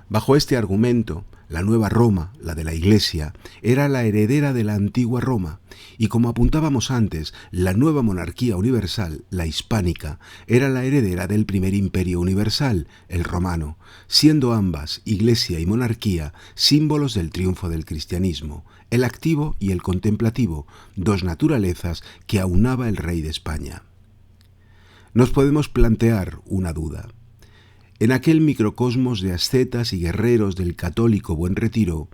Bajo este argumento, la nueva Roma, la de la Iglesia, era la heredera de la antigua Roma, y como apuntábamos antes, la nueva monarquía universal, la hispánica, era la heredera del primer imperio universal, el romano, siendo ambas, Iglesia y monarquía, símbolos del triunfo del cristianismo, el activo y el contemplativo, dos naturalezas que aunaba el rey de España. Nos podemos plantear una duda. En aquel microcosmos de ascetas y guerreros del católico Buen Retiro,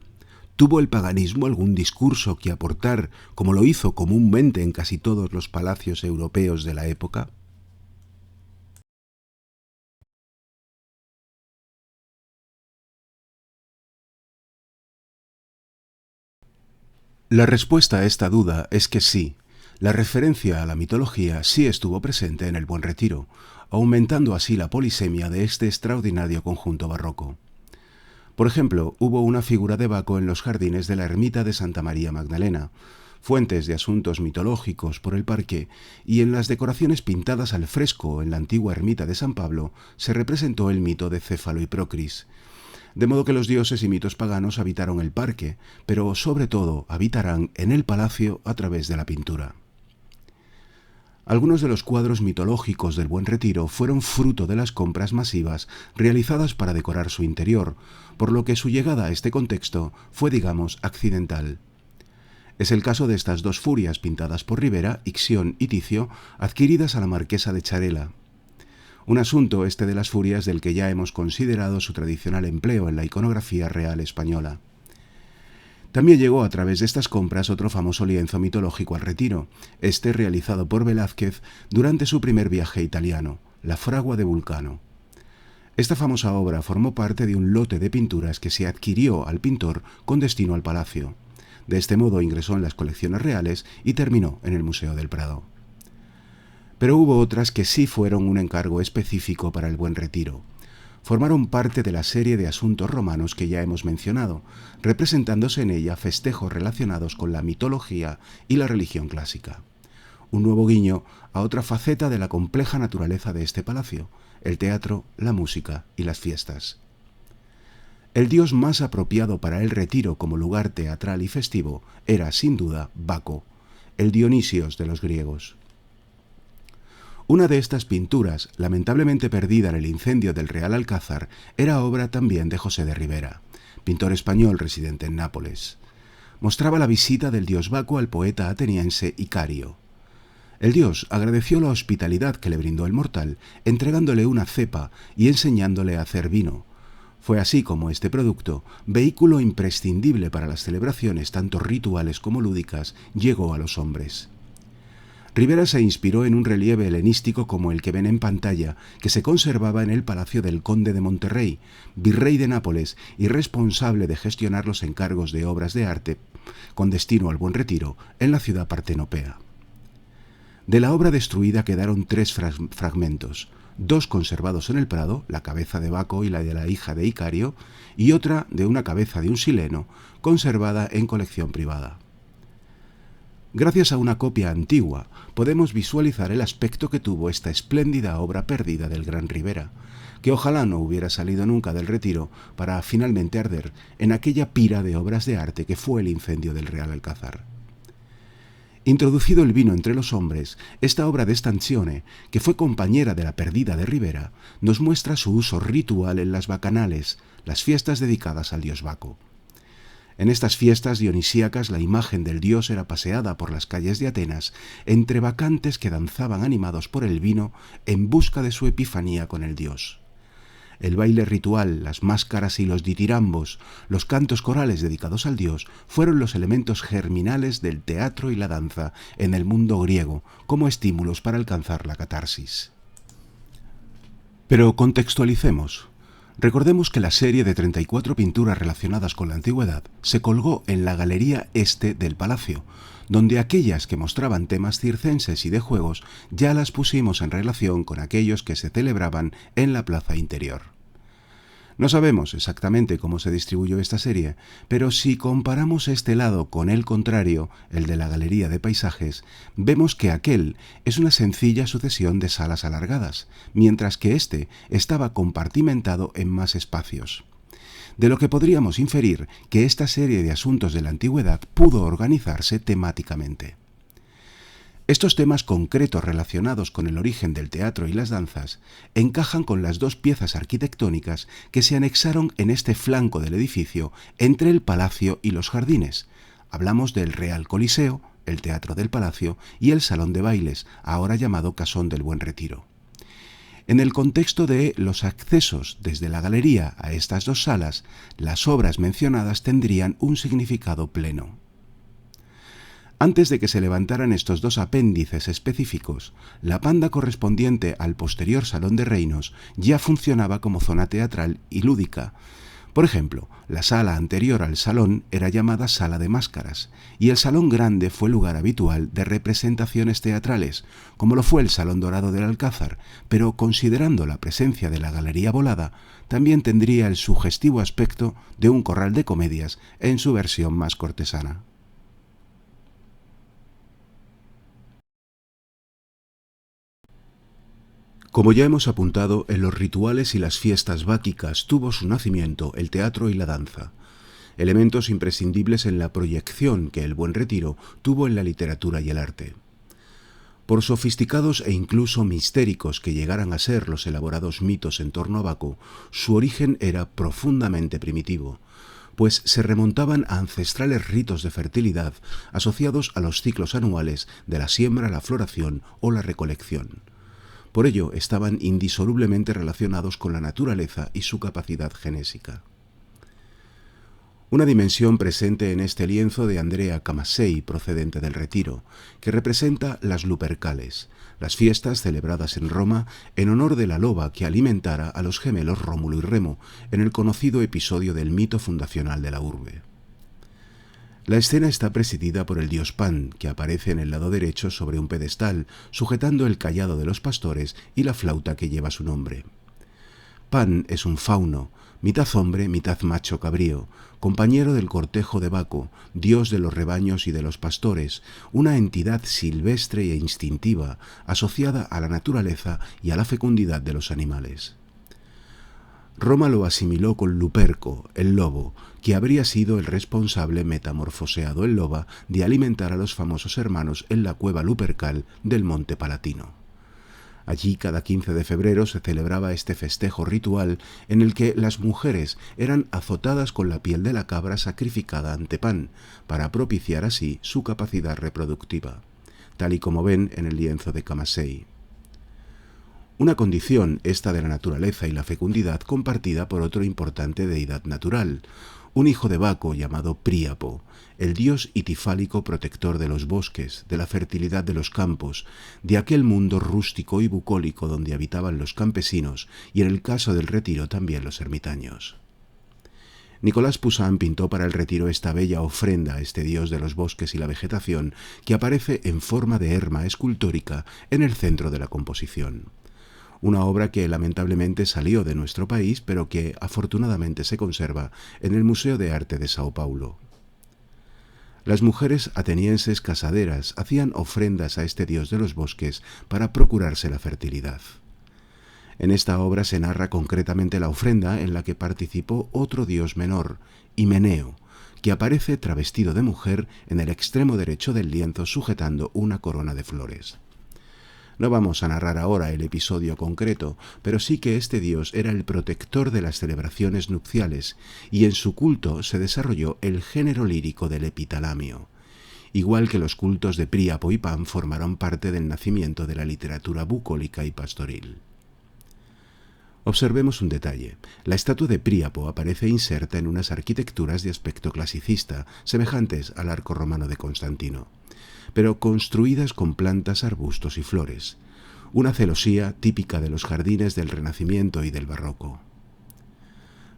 ¿tuvo el paganismo algún discurso que aportar, como lo hizo comúnmente en casi todos los palacios europeos de la época? La respuesta a esta duda es que sí. La referencia a la mitología sí estuvo presente en el Buen Retiro, aumentando así la polisemia de este extraordinario conjunto barroco. Por ejemplo, hubo una figura de Baco en los jardines de la ermita de Santa María Magdalena, fuentes de asuntos mitológicos por el parque, y en las decoraciones pintadas al fresco en la antigua ermita de San Pablo se representó el mito de Céfalo y Procris. De modo que los dioses y mitos paganos habitaron el parque, pero sobre todo habitarán en el palacio a través de la pintura. Algunos de los cuadros mitológicos del Buen Retiro fueron fruto de las compras masivas realizadas para decorar su interior, por lo que su llegada a este contexto fue, digamos, accidental. Es el caso de estas dos furias pintadas por Rivera, Ixión y Ticio, adquiridas a la marquesa de Charela. Un asunto este de las furias del que ya hemos considerado su tradicional empleo en la iconografía real española. También llegó a través de estas compras otro famoso lienzo mitológico al Retiro, este realizado por Velázquez durante su primer viaje italiano, La fragua de Vulcano. Esta famosa obra formó parte de un lote de pinturas que se adquirió al pintor con destino al palacio. De este modo ingresó en las colecciones reales y terminó en el Museo del Prado. Pero hubo otras que sí fueron un encargo específico para el Buen Retiro. Formaron parte de la serie de asuntos romanos que ya hemos mencionado, representándose en ella festejos relacionados con la mitología y la religión clásica. Un nuevo guiño a otra faceta de la compleja naturaleza de este palacio, el teatro, la música y las fiestas. El dios más apropiado para el Retiro como lugar teatral y festivo era, sin duda, Baco, el Dionisios de los griegos. Una de estas pinturas, lamentablemente perdida en el incendio del Real Alcázar, era obra también de José de Ribera, pintor español residente en Nápoles. Mostraba la visita del dios Baco al poeta ateniense Icario. El dios agradeció la hospitalidad que le brindó el mortal, entregándole una cepa y enseñándole a hacer vino. Fue así como este producto, vehículo imprescindible para las celebraciones tanto rituales como lúdicas, llegó a los hombres. Rivera se inspiró en un relieve helenístico como el que ven en pantalla, que se conservaba en el palacio del conde de Monterrey, virrey de Nápoles y responsable de gestionar los encargos de obras de arte con destino al Buen Retiro en la ciudad partenopea. De la obra destruida quedaron 3 fragmentos, 2 conservados en el Prado, la cabeza de Baco y la de la hija de Icario, y otra de una cabeza de un sileno, conservada en colección privada. Gracias a una copia antigua, podemos visualizar el aspecto que tuvo esta espléndida obra perdida del gran Rivera, que ojalá no hubiera salido nunca del Retiro para finalmente arder en aquella pira de obras de arte que fue el incendio del Real Alcázar. Introducido el vino entre los hombres, esta obra de Stancione, que fue compañera de la perdida de Rivera, nos muestra su uso ritual en las bacanales, las fiestas dedicadas al dios Baco. En estas fiestas dionisíacas la imagen del dios era paseada por las calles de Atenas entre bacantes que danzaban animados por el vino en busca de su epifanía con el dios. El baile ritual, las máscaras y los ditirambos, los cantos corales dedicados al dios, fueron los elementos germinales del teatro y la danza en el mundo griego como estímulos para alcanzar la catarsis. Pero contextualicemos. Recordemos que la serie de 34 pinturas relacionadas con la antigüedad se colgó en la galería este del palacio, donde aquellas que mostraban temas circenses y de juegos ya las pusimos en relación con aquellos que se celebraban en la plaza interior. No sabemos exactamente cómo se distribuyó esta serie, pero si comparamos este lado con el contrario, el de la galería de paisajes, vemos que aquel es una sencilla sucesión de salas alargadas, mientras que este estaba compartimentado en más espacios. De lo que podríamos inferir que esta serie de asuntos de la antigüedad pudo organizarse temáticamente. Estos temas concretos relacionados con el origen del teatro y las danzas encajan con las dos piezas arquitectónicas que se anexaron en este flanco del edificio entre el palacio y los jardines. Hablamos del Real Coliseo, el Teatro del Palacio, y el Salón de Bailes, ahora llamado Casón del Buen Retiro. En el contexto de los accesos desde la galería a estas dos salas, las obras mencionadas tendrían un significado pleno. Antes de que se levantaran estos dos apéndices específicos, la panda correspondiente al posterior Salón de Reinos ya funcionaba como zona teatral y lúdica. Por ejemplo, la sala anterior al salón era llamada Sala de Máscaras, y el Salón Grande fue lugar habitual de representaciones teatrales, como lo fue el Salón Dorado del Alcázar, pero considerando la presencia de la Galería Volada, también tendría el sugestivo aspecto de un corral de comedias en su versión más cortesana. Como ya hemos apuntado, en los rituales y las fiestas báquicas tuvo su nacimiento el teatro y la danza, elementos imprescindibles en la proyección que el Buen Retiro tuvo en la literatura y el arte. Por sofisticados e incluso mistéricos que llegaran a ser los elaborados mitos en torno a Baco, su origen era profundamente primitivo, pues se remontaban a ancestrales ritos de fertilidad asociados a los ciclos anuales de la siembra, la floración o la recolección. Por ello, estaban indisolublemente relacionados con la naturaleza y su capacidad genésica. Una dimensión presente en este lienzo de Andrea Camassei, procedente del Retiro, que representa las Lupercales, las fiestas celebradas en Roma en honor de la loba que alimentara a los gemelos Rómulo y Remo en el conocido episodio del mito fundacional de la urbe. La escena está presidida por el dios Pan, que aparece en el lado derecho sobre un pedestal, sujetando el cayado de los pastores y la flauta que lleva su nombre. Pan es un fauno, mitad hombre, mitad macho cabrío, compañero del cortejo de Baco, dios de los rebaños y de los pastores, una entidad silvestre e instintiva, asociada a la naturaleza y a la fecundidad de los animales. Roma lo asimiló con Luperco, el lobo, que habría sido el responsable metamorfoseado en loba de alimentar a los famosos hermanos en la cueva lupercal del Monte Palatino. Allí cada 15 de febrero se celebraba este festejo ritual en el que las mujeres eran azotadas con la piel de la cabra sacrificada ante Pan, para propiciar así su capacidad reproductiva, tal y como ven en el lienzo de Camassei. Una condición, esta de la naturaleza y la fecundidad, compartida por otro importante deidad natural, un hijo de Baco llamado Príapo, el dios itifálico protector de los bosques, de la fertilidad de los campos, de aquel mundo rústico y bucólico donde habitaban los campesinos y en el caso del Retiro también los ermitaños. Nicolás Poussin pintó para el Retiro esta bella ofrenda a este dios de los bosques y la vegetación que aparece en forma de herma escultórica en el centro de la composición. Una obra que lamentablemente salió de nuestro país, pero que afortunadamente se conserva en el Museo de Arte de Sao Paulo. Las mujeres atenienses casaderas hacían ofrendas a este dios de los bosques para procurarse la fertilidad. En esta obra se narra concretamente la ofrenda en la que participó otro dios menor, Himeneo, que aparece travestido de mujer en el extremo derecho del lienzo sujetando una corona de flores. No vamos a narrar ahora el episodio concreto, pero sí que este dios era el protector de las celebraciones nupciales y en su culto se desarrolló el género lírico del epitalamio, igual que los cultos de Príapo y Pan formaron parte del nacimiento de la literatura bucólica y pastoril. Observemos un detalle. La estatua de Príapo aparece inserta en unas arquitecturas de aspecto clasicista, semejantes al arco romano de Constantino, pero construidas con plantas, arbustos y flores, una celosía típica de los jardines del Renacimiento y del Barroco.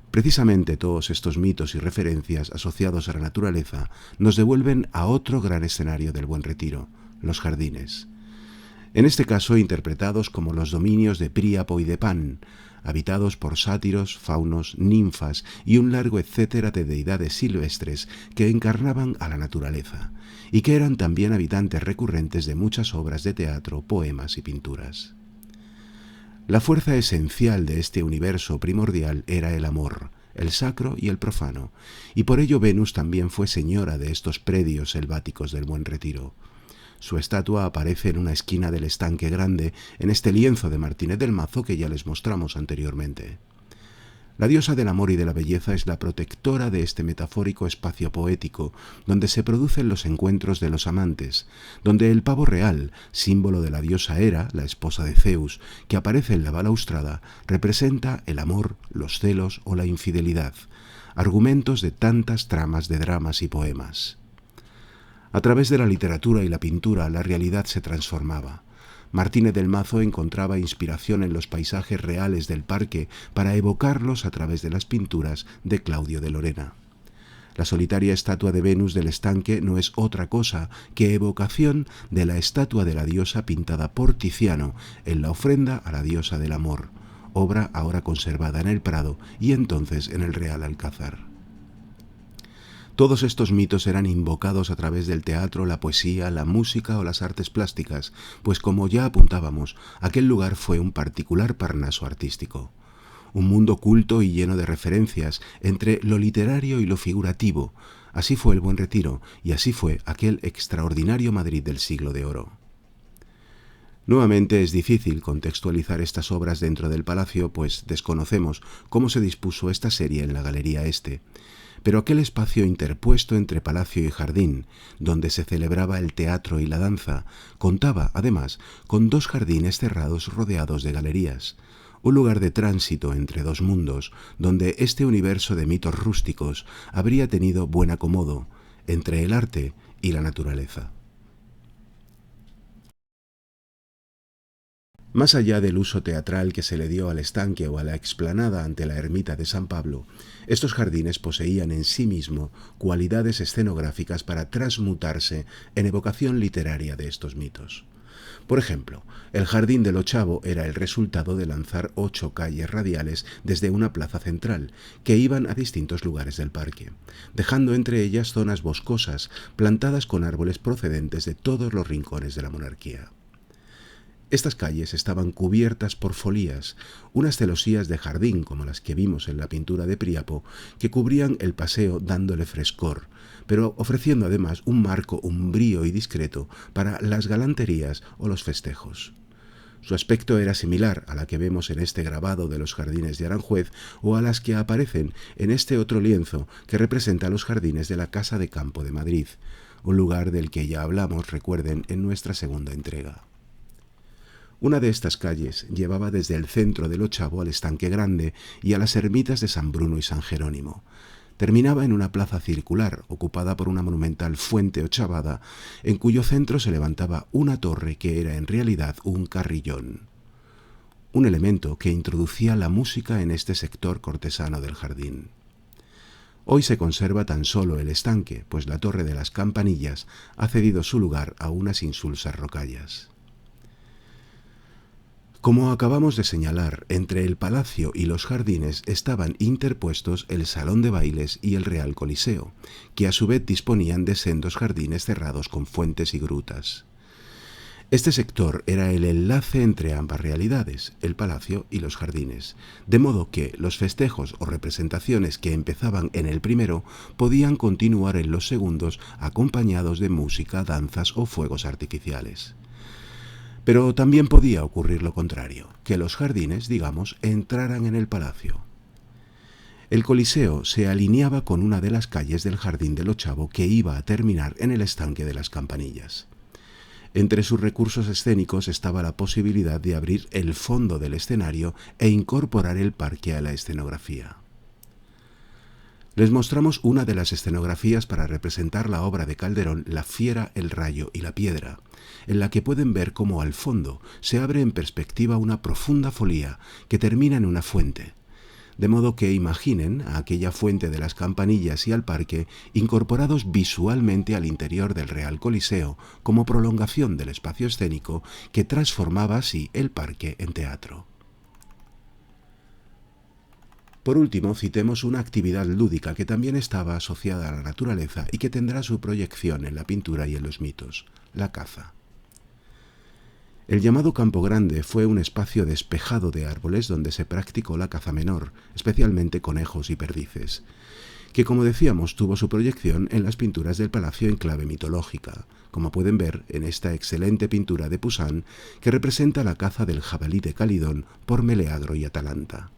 Precisamente todos estos mitos y referencias asociados a la naturaleza nos devuelven a otro gran escenario del Buen Retiro, los jardines. En este caso interpretados como los dominios de Príapo y de Pan, habitados por sátiros, faunos, ninfas y un largo etcétera de deidades silvestres que encarnaban a la naturaleza, y que eran también habitantes recurrentes de muchas obras de teatro, poemas y pinturas. La fuerza esencial de este universo primordial era el amor, el sacro y el profano, y por ello Venus también fue señora de estos predios selváticos del Buen Retiro. Su estatua aparece en una esquina del estanque grande, en este lienzo de Martínez del Mazo que ya les mostramos anteriormente. La diosa del amor y de la belleza es la protectora de este metafórico espacio poético, donde se producen los encuentros de los amantes, donde el pavo real, símbolo de la diosa Hera, la esposa de Zeus, que aparece en la balaustrada, representa el amor, los celos o la infidelidad, argumentos de tantas tramas de dramas y poemas. A través de la literatura y la pintura, la realidad se transformaba. Martínez del Mazo encontraba inspiración en los paisajes reales del parque para evocarlos a través de las pinturas de Claudio de Lorena. La solitaria estatua de Venus del estanque no es otra cosa que evocación de la estatua de la diosa pintada por Tiziano en la ofrenda a la diosa del amor, obra ahora conservada en el Prado y entonces en el Real Alcázar. Todos estos mitos eran invocados a través del teatro, la poesía, la música o las artes plásticas, pues como ya apuntábamos, aquel lugar fue un particular Parnaso artístico. Un mundo culto y lleno de referencias entre lo literario y lo figurativo. Así fue el Buen Retiro y así fue aquel extraordinario Madrid del siglo de oro. Nuevamente es difícil contextualizar estas obras dentro del palacio, pues desconocemos cómo se dispuso esta serie en la Galería Este. Pero aquel espacio interpuesto entre palacio y jardín, donde se celebraba el teatro y la danza, contaba, además, con dos jardines cerrados rodeados de galerías, un lugar de tránsito entre dos mundos, donde este universo de mitos rústicos habría tenido buen acomodo entre el arte y la naturaleza. Más allá del uso teatral que se le dio al estanque o a la explanada ante la ermita de San Pablo, estos jardines poseían en sí mismo cualidades escenográficas para transmutarse en evocación literaria de estos mitos. Por ejemplo, el Jardín del Ochavo era el resultado de lanzar 8 calles radiales desde una plaza central, que iban a distintos lugares del parque, dejando entre ellas zonas boscosas plantadas con árboles procedentes de todos los rincones de la monarquía. Estas calles estaban cubiertas por folías, unas celosías de jardín como las que vimos en la pintura de Príapo, que cubrían el paseo dándole frescor, pero ofreciendo además un marco umbrío y discreto para las galanterías o los festejos. Su aspecto era similar a la que vemos en este grabado de los jardines de Aranjuez o a las que aparecen en este otro lienzo que representa los jardines de la Casa de Campo de Madrid, un lugar del que ya hablamos, recuerden, en nuestra segunda entrega. Una de estas calles llevaba desde el centro del Ochavo al Estanque Grande y a las ermitas de San Bruno y San Jerónimo. Terminaba en una plaza circular ocupada por una monumental fuente ochavada, en cuyo centro se levantaba una torre que era en realidad un carrillón. Un elemento que introducía la música en este sector cortesano del jardín. Hoy se conserva tan solo el estanque, pues la torre de las campanillas ha cedido su lugar a unas insulsas rocallas. Como acabamos de señalar, entre el palacio y los jardines estaban interpuestos el salón de bailes y el Real Coliseo, que a su vez disponían de sendos jardines cerrados con fuentes y grutas. Este sector era el enlace entre ambas realidades, el palacio y los jardines, de modo que los festejos o representaciones que empezaban en el primero podían continuar en los segundos acompañados de música, danzas o fuegos artificiales. Pero también podía ocurrir lo contrario, que los jardines, digamos, entraran en el palacio. El Coliseo se alineaba con una de las calles del Jardín del Ochavo que iba a terminar en el estanque de las Campanillas. Entre sus recursos escénicos estaba la posibilidad de abrir el fondo del escenario e incorporar el parque a la escenografía. Les mostramos una de las escenografías para representar la obra de Calderón La Fiera, el Rayo y la Piedra, en la que pueden ver cómo al fondo se abre en perspectiva una profunda folía que termina en una fuente, de modo que imaginen a aquella fuente de las Campanillas y al parque incorporados visualmente al interior del Real Coliseo como prolongación del espacio escénico que transformaba así el parque en teatro. Por último, citemos una actividad lúdica que también estaba asociada a la naturaleza y que tendrá su proyección en la pintura y en los mitos: la caza. El llamado Campo Grande fue un espacio despejado de árboles donde se practicó la caza menor, especialmente conejos y perdices, que, como decíamos, tuvo su proyección en las pinturas del palacio en clave mitológica, como pueden ver en esta excelente pintura de Poussin que representa la caza del jabalí de Calidón por Meleagro y Atalanta.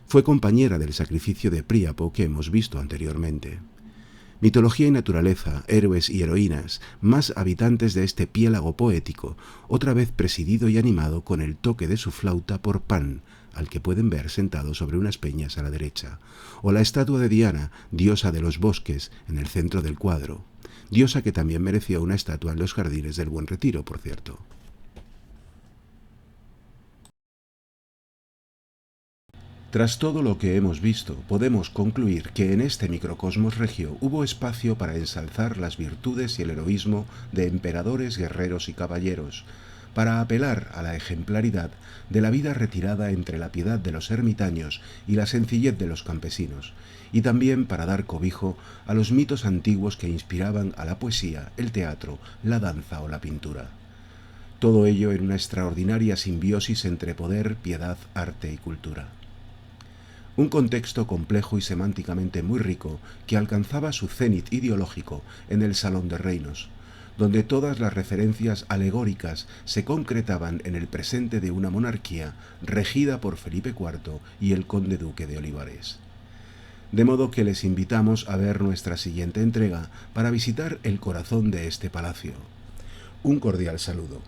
Fue compañera del sacrificio de Príapo que hemos visto anteriormente. Mitología y naturaleza, héroes y heroínas, más habitantes de este piélago poético, otra vez presidido y animado con el toque de su flauta por Pan, al que pueden ver sentado sobre unas peñas a la derecha, o la estatua de Diana, diosa de los bosques, en el centro del cuadro, diosa que también mereció una estatua en los jardines del Buen Retiro, por cierto. Tras todo lo que hemos visto, podemos concluir que en este microcosmos regio hubo espacio para ensalzar las virtudes y el heroísmo de emperadores, guerreros y caballeros, para apelar a la ejemplaridad de la vida retirada entre la piedad de los ermitaños y la sencillez de los campesinos, y también para dar cobijo a los mitos antiguos que inspiraban a la poesía, el teatro, la danza o la pintura. Todo ello en una extraordinaria simbiosis entre poder, piedad, arte y cultura. Un contexto complejo y semánticamente muy rico que alcanzaba su cénit ideológico en el Salón de Reinos, donde todas las referencias alegóricas se concretaban en el presente de una monarquía regida por Felipe IV y el conde duque de Olivares. De modo que les invitamos a ver nuestra siguiente entrega para visitar el corazón de este palacio. Un cordial saludo.